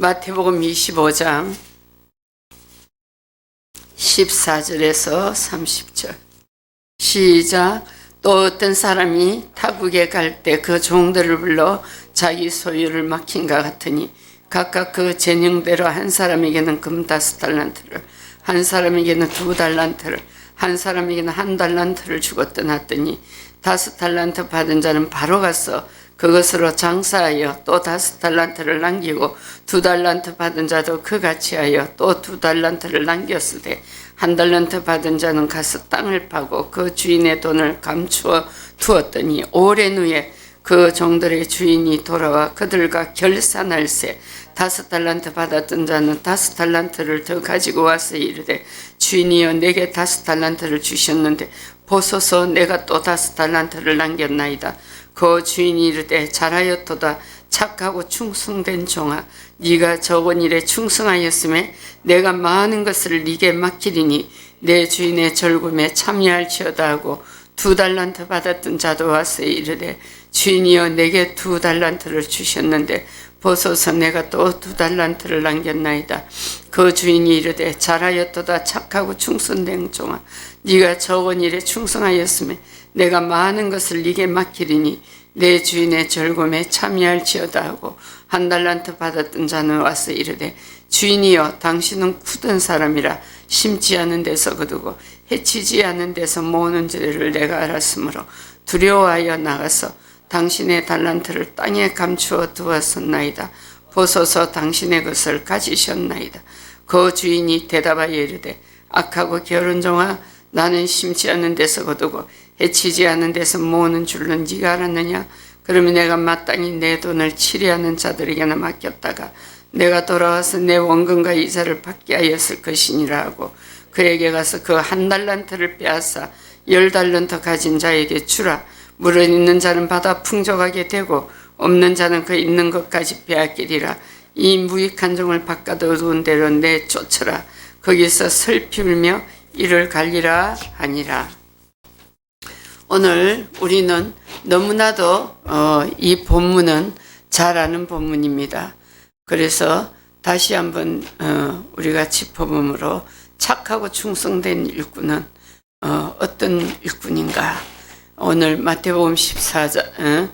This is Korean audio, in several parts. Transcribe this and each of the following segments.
마태복음 25장 14절에서 30절 시작. 또 어떤 사람이 타국에 갈 때 그 종들을 불러 자기 소유를 맡긴가 같으니 각각 그 재능대로 한 사람에게는 금 5달란트를, 한 사람에게는 2달란트를, 한 사람에게는 1달란트를 주고 떠났더니 5달란트 받은 자는 바로 가서 그것으로 장사하여 또 5달란트를 남기고 2달란트 받은 자도 그같이 하여 또 2달란트를 남겼으되 1달란트 받은 자는 가서 땅을 파고 그 주인의 돈을 감추어 두었더니 오랜 후에 그 종들의 주인이 돌아와 그들과 결산할세 5달란트 받았던 자는 5달란트를 더 가지고 와서 이르되 주인이여 내게 5달란트를 주셨는데 보소서 내가 또 5달란트를 남겼나이다. 그 주인이 이르되 잘하였도다. 착하고 충성된 종아, 네가 적은 일에 충성하였음에 내가 많은 것을 네게 맡기리니 내 주인의 절금에 참여할지어다 하고 2달란트 받았던 자도 와서 이르되 주인이여 내게 2달란트를 주셨는데 보소서 내가 또 2달란트를 남겼나이다. 그 주인이 이르되 잘하였도다. 착하고 충성된 종아, 네가 적은 일에 충성하였음에 내가 많은 것을 네게 맡기리니 내 주인의 절금에 참여할지어다 하고 1달란트 받았던 자는 와서 이르되 주인이여 당신은 굳은 사람이라 심지 않은 데서 거두고 해치지 않은 데서 모으는 줄을 내가 알았으므로 두려워하여 나가서 당신의 달란트를 땅에 감추어 두었었나이다. 보소서 당신의 것을 가지셨나이다. 그 주인이 대답하여 이르되 악하고 게으른 종아, 나는 심지 않은 데서 거두고 해치지 않은 데서 모으는 줄로 네가 알았느냐? 그러면 내가 마땅히 내 돈을 치리하는 자들에게나 맡겼다가 내가 돌아와서 내 원금과 이자를 받게 하였을 것이니라 하고 그에게 가서 그 1달란트를 빼앗아 10달란트 가진 자에게 주라. 물은 있는 자는 받아 풍족하게 되고 없는 자는 그 있는 것까지 빼앗기리라. 이 무익한 종을 바깥 어두운 데로 내쫓으라. 거기서 슬피 울며 이를 갈리라 하니라. 오늘 우리는 너무나도 이 본문은 잘 아는 본문입니다. 그래서 다시 한번 우리가 짚어보므로 착하고 충성된 일꾼은 어떤 일꾼인가? 오늘 마태복음 25장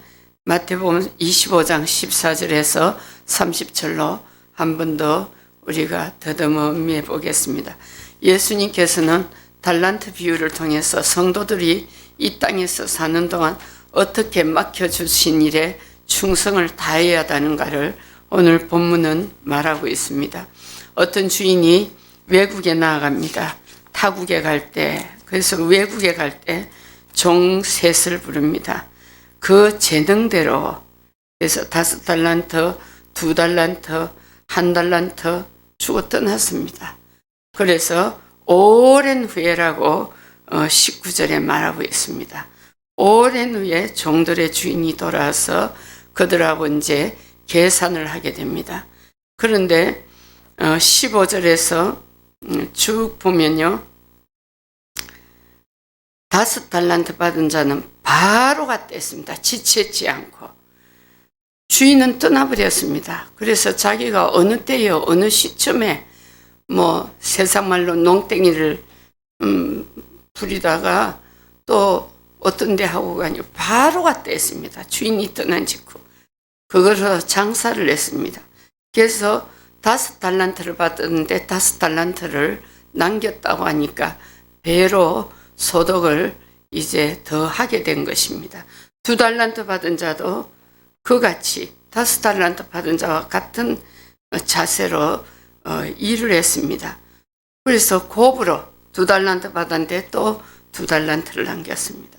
14절에서 30절로 한 번 더 우리가 더듬어 음미해 보겠습니다. 예수님께서는 달란트 비유를 통해서 성도들이 이 땅에서 사는 동안 어떻게 맡겨주신 일에 충성을 다해야 하는가를 오늘 본문은 말하고 있습니다. 어떤 주인이 외국에 나아갑니다. 타국에 갈 때, 그래서 외국에 갈 때 종 셋을 부릅니다. 그 재능대로 그래서 5달란트, 2달란트, 1달란트 주고 떠났습니다. 그래서 오랜 후에라고 19절에 말하고 있습니다. 오랜 후에 종들의 주인이 돌아와서 그들하고 이제 계산을 하게 됩니다. 그런데 15절에서 쭉 보면요. 5달란트 받은 자는 바로 갔다 했습니다. 지체지 않고. 주인은 떠나버렸습니다. 그래서 자기가 어느 때에 어느 시점에 세상 말로 농땡이를 부리다가 또 어떤 데 하고 가니 바로 갔다 했습니다. 주인이 떠난 직후. 그걸로 장사를 했습니다. 그래서 5달란트를 받았는데 5달란트를 남겼다고 하니까 배로 소득을 이제 더 하게 된 것입니다. 2달란트 받은 자도 그같이 5달란트 받은 자와 같은 자세로 일을 했습니다. 그래서 곱으로 2달란트 받았는데 또 2달란트를 남겼습니다.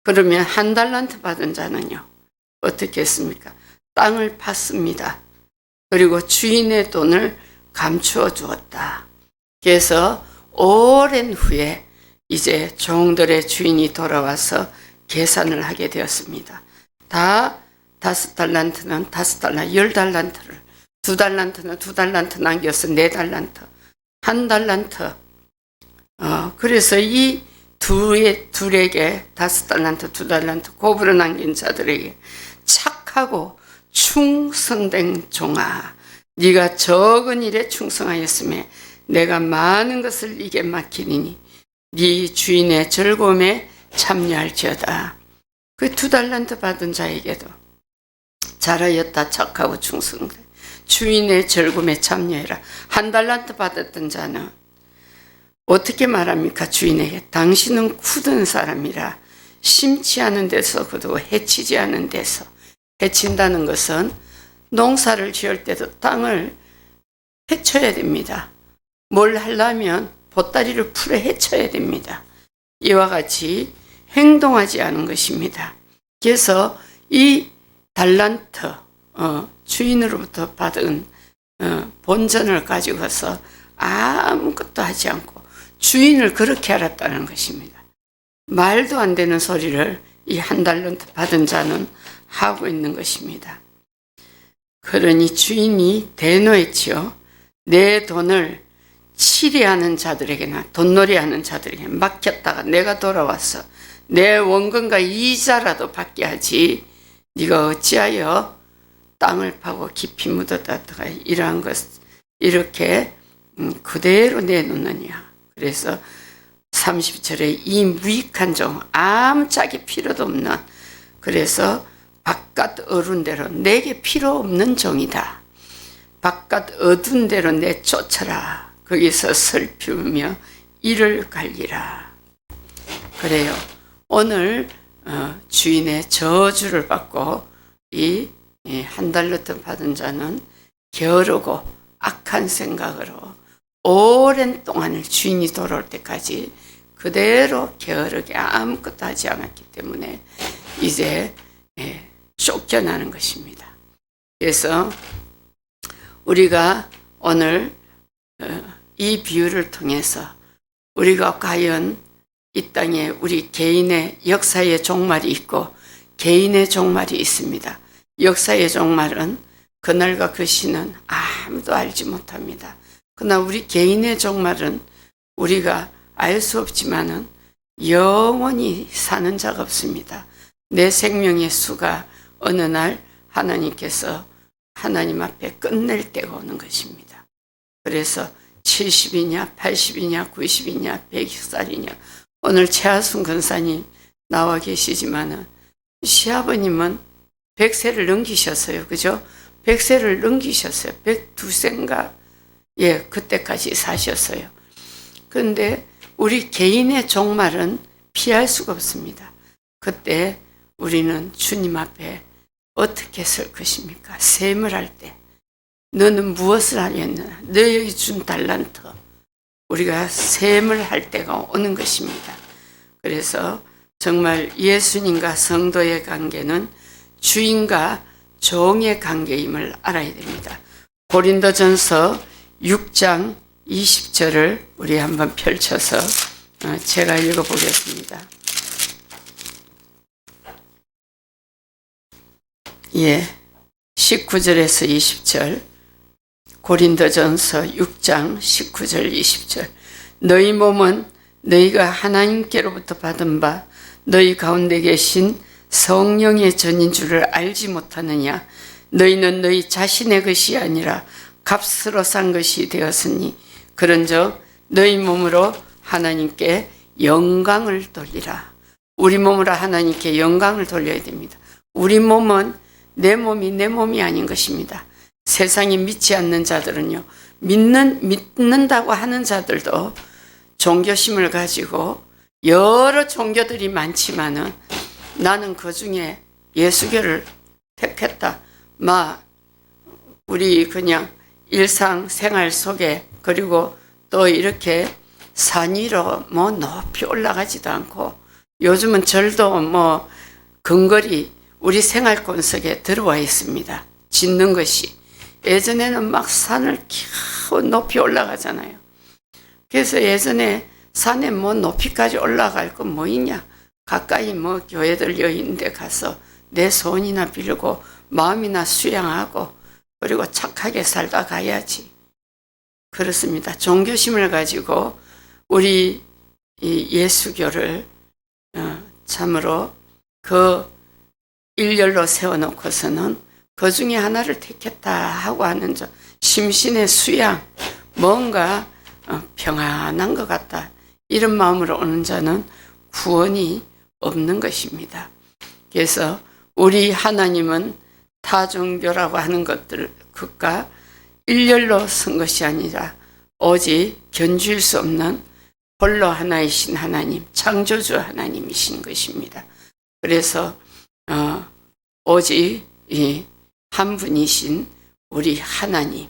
그러면 1달란트 받은 자는요, 어떻게 했습니까? 땅을 팠습니다. 그리고 주인의 돈을 감추어 주었다. 그래서 오랜 후에 이제 종들의 주인이 돌아와서 계산을 하게 되었습니다. 다 5달란트는 5달란트, 10달란트를, 2달란트는 2달란트 남겨서 4달란트, 1달란트. 그래서 이 둘에게 5달란트, 2달란트 곱으로 남긴 자들에게 착하고 충성된 종아, 네가 적은 일에 충성하였음에 내가 많은 것을 네게 맡기리니 네 주인의 즐거움에 참여할지어다. 그 2달란트 받은 자에게도 잘하였다 착하고 충성돼 주인의 즐거움에 참여해라. 1달란트 받았던 자는 어떻게 말합니까? 주인에게 당신은 굳은 사람이라 심지 않은 데서 거두고 해치지 않은 데서. 해친다는 것은 농사를 지을 때도 땅을 해쳐야 됩니다. 뭘 하려면 보따리를 풀어 해쳐야 됩니다. 이와 같이 행동하지 않은 것입니다. 그래서 이 달란트 주인으로부터 받은 본전을 가지고서 아무것도 하지 않고 주인을 그렇게 알았다는 것입니다. 말도 안 되는 소리를 이 1달란트 받은 자는 하고 있는 것입니다. 그러니 주인이 대노했지요. 내 돈을 치리하는 자들에게나 돈놀이하는 자들에게 맡겼다가 내가 돌아와서 내 원금과 이자라도 받게 하지 네가 어찌하여 땅을 파고 깊이 묻었다가 이러한 것 이렇게 그대로 내놓느냐. 그래서 30절에 이 무익한 종 아무 짝이 필요도 없는 그래서 바깥 어두운 대로 내게 필요 없는 종이다. 바깥 어두운 대로 내쫓아라. 거기서 슬피우며 이를 갈리라. 그래요. 오늘 주인의 저주를 받고 이 1달란트 받은 자는 게으르고 악한 생각으로 오랜 동안을 주인이 돌아올 때까지 그대로 게으르게 아무것도 하지 않았기 때문에 이제 쫓겨나는 것입니다. 그래서 우리가 오늘 이 비유를 통해서 우리가 과연 이 땅에 우리 개인의 역사의 종말이 있고 개인의 종말이 있습니다. 역사의 종말은 그날과 그 시는 아무도 알지 못합니다. 그러나 우리 개인의 종말은 우리가 알 수 없지만은 영원히 사는 자가 없습니다. 내 생명의 수가 어느 날 하나님께서 하나님 앞에 끝낼 때가 오는 것입니다. 그래서 70이냐 80이냐 90이냐 100살이냐 오늘 최하순 권사님 나와 계시지만은 시아버님은 100세를 넘기셨어요. 그죠? 100세를 넘기셨어요. 102세인가? 예, 그때까지 사셨어요. 그런데 우리 개인의 종말은 피할 수가 없습니다. 그때 우리는 주님 앞에 어떻게 설 것입니까? 셈을 할 때 너는 무엇을 하였느냐? 너에게 준 달란트 우리가 셈을 할 때가 오는 것입니다. 그래서 정말 예수님과 성도의 관계는 주인과 종의 관계임을 알아야 됩니다. 고린도전서 6장 20절을 우리 한번 펼쳐서 제가 읽어보겠습니다. 예, 19절에서 20절 고린도전서 6장 19절 20절 너희 몸은 너희가 하나님께로부터 받은 바 너희 가운데 계신 성령의 전인 줄을 알지 못하느냐. 너희는 너희 자신의 것이 아니라 값으로 산 것이 되었으니 그런즉 너희 몸으로 하나님께 영광을 돌리라. 우리 몸으로 하나님께 영광을 돌려야 됩니다. 우리 몸은 내 몸이 아닌 것입니다. 세상이 믿지 않는 자들은요, 믿는다고 하는 자들도 종교심을 가지고 여러 종교들이 많지만은 나는 그 중에 예수교를 택했다. 우리 그냥 일상생활 속에 그리고 또 이렇게 산 위로 높이 올라가지도 않고 요즘은 절도 근거리 우리 생활권 속에 들어와 있습니다. 짓는 것이. 예전에는 막 산을 겨우 높이 올라가잖아요. 그래서 예전에 산에 높이까지 올라갈 건 뭐 있냐. 가까이 교회들 여인데 가서 내 손이나 빌고 마음이나 수양하고 그리고 착하게 살다 가야지. 그렇습니다. 종교심을 가지고 우리 이 예수교를 참으로 그 일렬로 세워놓고서는 그 중에 하나를 택했다 하고 하는 저 심신의 수양, 뭔가 평안한 것 같다, 이런 마음으로 오는 자는 구원이 없는 것입니다. 그래서 우리 하나님은 타종교라고 하는 것과 일렬로 선 것이 아니라 오직 견줄 수 없는 홀로 하나이신 하나님, 창조주 하나님이신 것입니다. 그래서 오직 이 한 분이신 우리 하나님,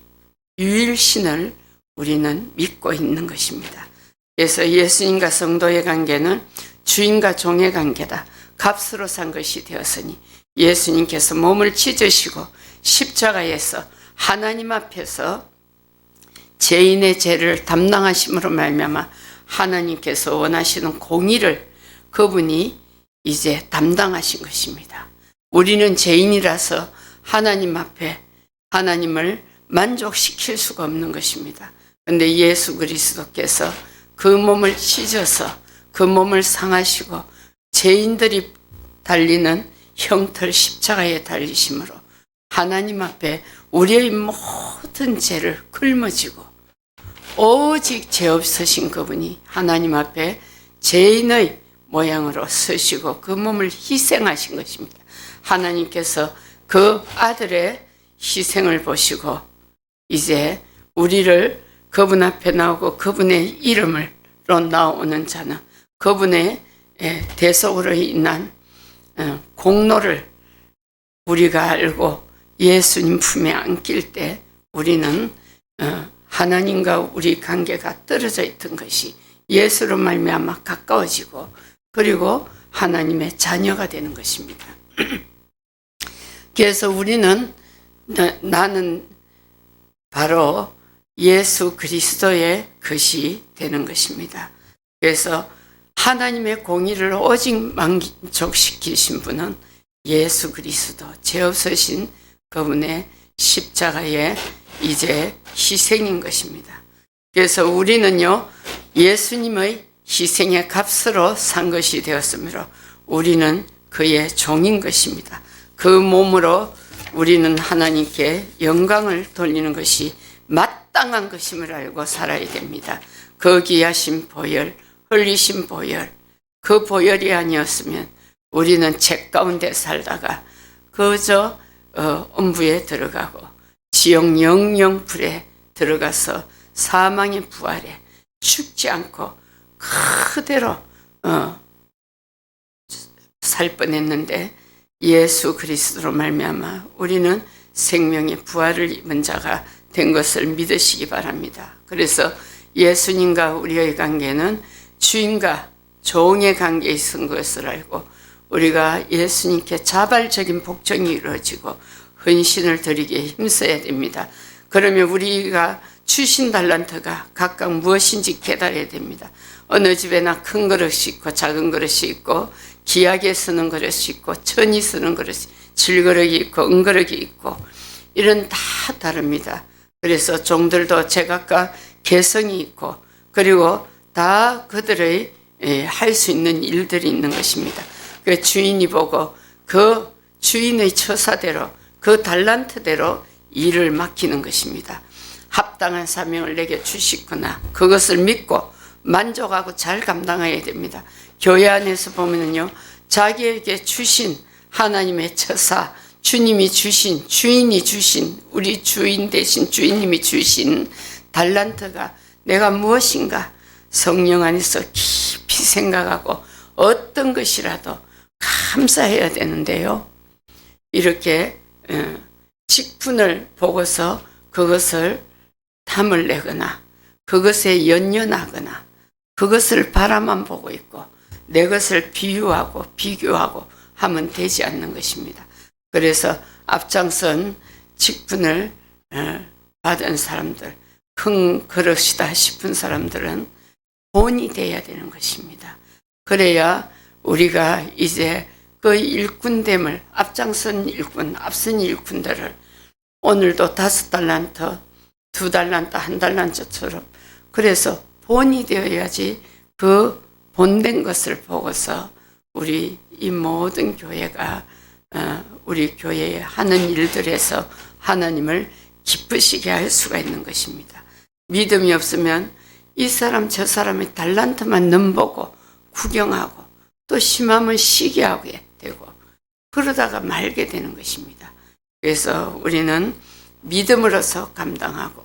유일신을 우리는 믿고 있는 것입니다. 그래서 예수님과 성도의 관계는 주인과 종의 관계다. 값으로 산 것이 되었으니 예수님께서 몸을 찢으시고 십자가에서 하나님 앞에서 죄인의 죄를 담당하심으로 말미암아 하나님께서 원하시는 공의를 그분이 이제 담당하신 것입니다. 우리는 죄인이라서 하나님 앞에 하나님을 만족시킬 수가 없는 것입니다. 그런데 예수 그리스도께서 그 몸을 찢어서 그 몸을 상하시고 죄인들이 달리는 형틀 십자가에 달리심으로 하나님 앞에 우리의 모든 죄를 짊어지고 오직 죄 없으신 그분이 하나님 앞에 죄인의 모양으로 서시고 그 몸을 희생하신 것입니다. 하나님께서 그 아들의 희생을 보시고 이제 우리를 그분 앞에 나오고 그분의 이름으로 나오는 자는 그분의 대속으로 인한 공로를 우리가 알고 예수님 품에 안길 때 우리는 하나님과 우리 관계가 떨어져 있던 것이 예수로 말미암아 가까워지고 그리고 하나님의 자녀가 되는 것입니다. 그래서 우리는 나는 바로 예수 그리스도의 것이 되는 것입니다. 그래서 하나님의 공의를 오직 만족시키신 분은 예수 그리스도, 죄 없으신 그분의 십자가의 이제 희생인 것입니다. 그래서 우리는요, 예수님의 희생의 값으로 산 것이 되었으므로 우리는 그의 종인 것입니다. 그 몸으로 우리는 하나님께 영광을 돌리는 것이 마땅한 것임을 알고 살아야 됩니다. 그 귀하신 보혈, 흘리신 보혈, 그 보혈이 아니었으면 우리는 죄 가운데 살다가 그저 음부에 들어가고 지옥 영영불에 들어가서 사망의 부활에 죽지 않고 그대로 살 뻔했는데 예수 그리스도로 말미암아 우리는 생명의 부활을 입은 자가 된 것을 믿으시기 바랍니다. 그래서 예수님과 우리의 관계는 주인과 종의 관계에 있은 것을 알고 우리가 예수님께 자발적인 복종이 이루어지고 헌신을 드리기에 힘써야 됩니다. 그러면 우리가 주신 달란트가 각각 무엇인지 깨달아야 됩니다. 어느 집에나 큰 그릇이 있고 작은 그릇이 있고 귀하게 쓰는 그릇이 있고 천히 쓰는 그릇이, 질그릇이 있고 은그릇이 있고 이런 다 다릅니다. 그래서 종들도 제각각 개성이 있고 그리고 다 그들의 할 수 있는 일들이 있는 것입니다. 그 주인이 보고 그 주인의 처사대로 그 달란트대로 일을 맡기는 것입니다. 합당한 사명을 내게 주시거나 그것을 믿고 만족하고 잘 감당해야 됩니다. 교회 안에서 보면요, 자기에게 주신 하나님의 처사, 주님이 주신, 주인이 주신, 우리 주인 대신 주인님이 주신 달란트가 내가 무엇인가 성령 안에서 깊이 생각하고 어떤 것이라도 감사해야 되는데요. 이렇게 직분을 보고서 그것을 탐을 내거나 그것에 연연하거나 그것을 바라만 보고 있고 내 것을 비유하고 비교하고 하면 되지 않는 것입니다. 그래서 앞장선 직분을 받은 사람들, 큰 그릇이다 싶은 사람들은 본이 돼야 되는 것입니다. 그래야 우리가 이제 그 일꾼됨을, 앞장선 일꾼, 앞선 일꾼들을 오늘도 5달란트, 2달란트, 1달란트처럼 그래서 본이 되어야지 그 본된 것을 보고서 우리 이 모든 교회가 우리 교회에 하는 일들에서 하나님을 기쁘시게 할 수가 있는 것입니다. 믿음이 없으면 이 사람 저 사람의 달란트만 넘보고 구경하고 또 심하면 시기하게 되고 그러다가 말게 되는 것입니다. 그래서 우리는 믿음으로서 감당하고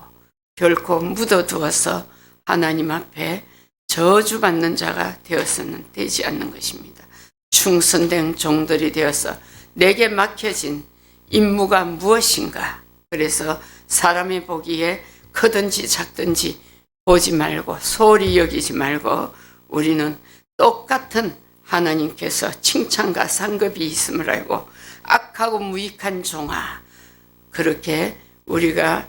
결코 묻어두어서 하나님 앞에 저주받는 자가 되어서는 되지 않는 것입니다. 충성된 종들이 되어서 내게 맡겨진 임무가 무엇인가. 그래서 사람이 보기에 크든지 작든지 보지 말고 소홀히 여기지 말고 우리는 똑같은 하나님께서 칭찬과 상급이 있음을 알고 악하고 무익한 종아, 그렇게 우리가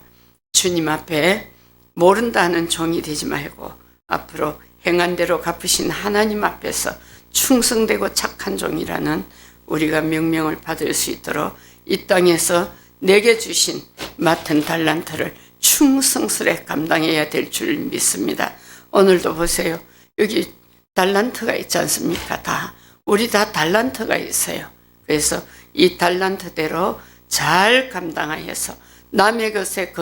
주님 앞에 모른다는 종이 되지 말고 앞으로 행한 대로 갚으신 하나님 앞에서 충성되고 착한 종이라는 우리가 명명을 받을 수 있도록 이 땅에서 내게 주신 맡은 달란트를 충성스레 감당해야 될 줄 믿습니다. 오늘도 보세요. 여기 달란트가 있지 않습니까? 우리 다 달란트가 있어요. 그래서 이 달란트대로 잘 감당하여서 남의 것에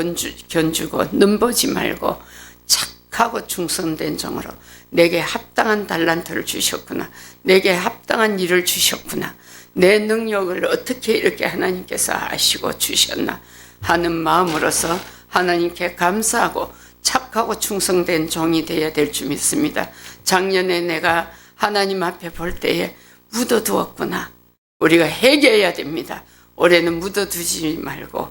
견주고 넘보지 말고 착하고 충성된 종으로 내게 합당한 달란트를 주셨구나. 내게 합당한 일을 주셨구나. 내 능력을 어떻게 이렇게 하나님께서 아시고 주셨나 하는 마음으로서 하나님께 감사하고 착하고 충성된 종이 되어야 될 줄 믿습니다. 작년에 내가 하나님 앞에 볼 때에 묻어두었구나. 우리가 회개해야 됩니다. 올해는 묻어두지 말고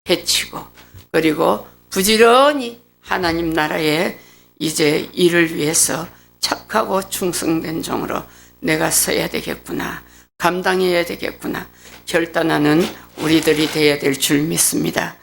해치고 그리고 부지런히 하나님 나라에 이제 일을 위해서 착하고 충성된 종으로 내가 서야 되겠구나. 감당해야 되겠구나. 결단하는 우리들이 되어야 될 줄 믿습니다.